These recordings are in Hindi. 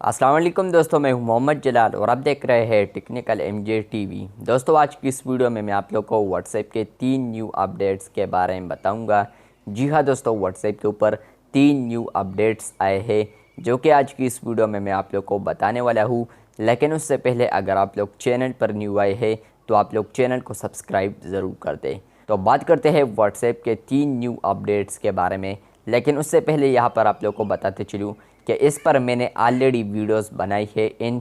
अस्सलाम वालेकुम दोस्तों, मैं हूं मोहम्मद जलाल और आप देख रहे हैं टेक्निकल एमजे टीवी। दोस्तों, आज की इस वीडियो में मैं आप लोग को व्हाट्सएप के 3 न्यू अपडेट्स के बारे में बताऊंगा। जी हां दोस्तों, व्हाट्सएप के ऊपर 3 न्यू अपडेट्स आए हैं जो कि आज की इस वीडियो में मैं आप लोग को बताने वाला हूं। लेकिन उससे पहले अगर आप लोग चैनल पर न्यू आए हैं तो आप लोग चैनल को सब्सक्राइब ज़रूर कर दें। तो बात करते हैं व्हाट्सएप के 3 न्यू अपडेट्स के बारे में। लेकिन उससे पहले यहाँ पर आप लोग को बताते चलूँ कि इस पर मैंने ऑलरेडी वीडियोस बनाई है। इन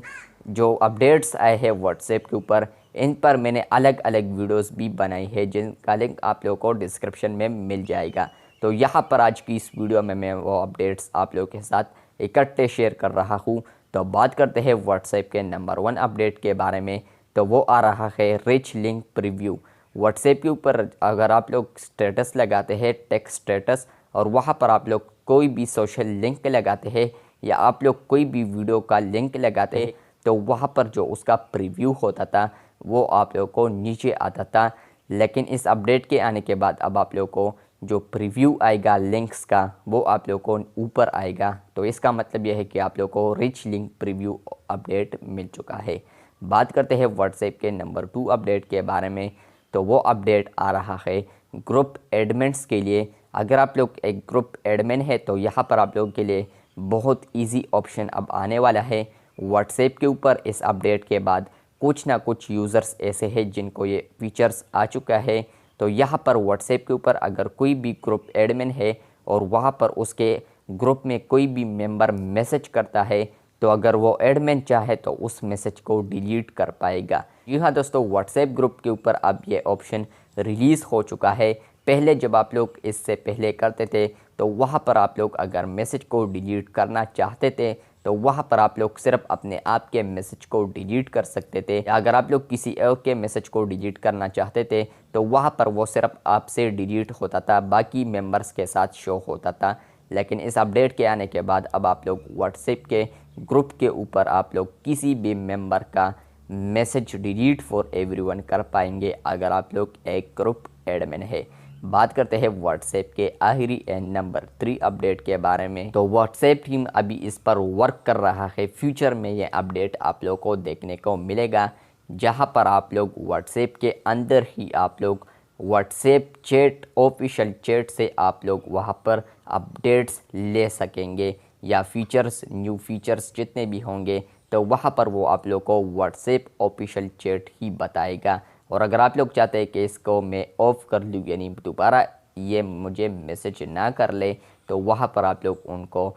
जो अपडेट्स आए हैं व्हाट्सएप के ऊपर, इन पर मैंने अलग अलग वीडियोस भी बनाई है जिनका लिंक आप लोगों को डिस्क्रिप्शन में मिल जाएगा। तो यहाँ पर आज की इस वीडियो में मैं वो अपडेट्स आप लोगों के साथ इकट्ठे शेयर कर रहा हूँ। तो बात करते हैं व्हाट्सएप के नंबर 1 अपडेट के बारे में। तो वो आ रहा है रिच लिंक प्रीव्यू। व्हाट्सएप के ऊपर अगर आप लोग स्टेटस लगाते हैं, टेक्स्ट स्टेटस, और वहाँ पर आप लोग कोई भी सोशल लिंक लगाते हैं या आप लोग कोई भी वीडियो का लिंक लगाते हैं तो वहाँ पर जो उसका प्रीव्यू होता था वो आप लोगों को नीचे आता था। लेकिन इस अपडेट के आने के बाद अब आप लोगों को जो प्रीव्यू आएगा लिंक्स का वो आप लोगों को ऊपर आएगा। तो इसका मतलब यह है कि आप लोगों को रिच लिंक प्रीव्यू अपडेट मिल चुका है। बात करते हैं व्हाट्सएप के नंबर 2 अपडेट के बारे में। तो वो अपडेट आ रहा है ग्रुप एडमिन्स के लिए। अगर आप लोग एक ग्रुप एडमिन है तो यहाँ पर आप लोगों के लिए बहुत इजी ऑप्शन अब आने वाला है व्हाट्सएप के ऊपर। इस अपडेट के बाद कुछ ना कुछ यूज़र्स ऐसे हैं जिनको ये फीचर्स आ चुका है। तो यहाँ पर व्हाट्सएप के ऊपर अगर कोई भी ग्रुप एडमिन है और वहाँ पर उसके ग्रुप में कोई भी मेंबर मैसेज करता है तो अगर वो एडमिन चाहे तो उस मैसेज को डिलीट कर पाएगा। जी हाँ दोस्तों, व्हाट्सएप ग्रुप के ऊपर अब ये ऑप्शन रिलीज़ हो चुका है। पहले जब आप लोग इससे पहले करते थे तो वहाँ पर आप लोग अगर मैसेज को डिलीट करना चाहते थे तो वहाँ पर आप लोग सिर्फ अपने आप के मैसेज को डिलीट कर सकते थे। अगर आप लोग किसी और के मैसेज को डिलीट करना चाहते थे तो वहाँ पर वो सिर्फ आपसे डिलीट होता था, बाकी मेंबर्स के साथ शो होता था। लेकिन इस अपडेट के आने के बाद अब आप लोग व्हाट्सएप के ग्रुप के ऊपर आप लोग किसी भी मेंबर का मैसेज डिलीट फॉर एवरीवन कर पाएंगे अगर आप लोग एक ग्रुप एडमिन है। बात करते हैं व्हाट्सएप के आखिरी एंड नंबर 3 अपडेट के बारे में। तो व्हाट्सएप टीम अभी इस पर वर्क कर रहा है। फ्यूचर में ये अपडेट आप लोग को देखने को मिलेगा जहां पर आप लोग व्हाट्सएप के अंदर ही आप लोग व्हाट्सएप चैट ऑफिशियल चैट से आप लोग वहां पर अपडेट्स ले सकेंगे या फीचर्स न्यू फीचर्स जितने भी होंगे तो वहाँ पर वो आप लोग को व्हाट्सएप ऑफिशियल चैट ही बताएगा। और अगर आप लोग चाहते हैं कि इसको मैं ऑफ़ कर लूँ यानी दोबारा ये मुझे मैसेज ना कर ले तो वहाँ पर आप लोग उनको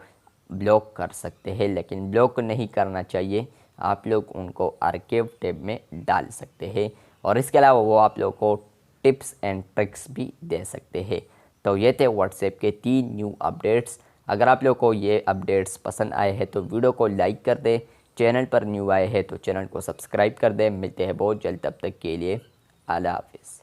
ब्लॉक कर सकते हैं। लेकिन ब्लॉक नहीं करना चाहिए, आप लोग उनको आर्काइव टैब में डाल सकते हैं। और इसके अलावा वो आप लोग को टिप्स एंड ट्रिक्स भी दे सकते हैं। तो ये थे व्हाट्सएप के 3 न्यू अपडेट्स। अगर आप लोग को ये अपडेट्स पसंद आए हैं तो वीडियो को लाइक कर दें, चैनल पर न्यू आए हैं तो चैनल को सब्सक्राइब कर दें। मिलते हैं बहुत जल्द, तब तक के लिए अल्लाह हाफिज़।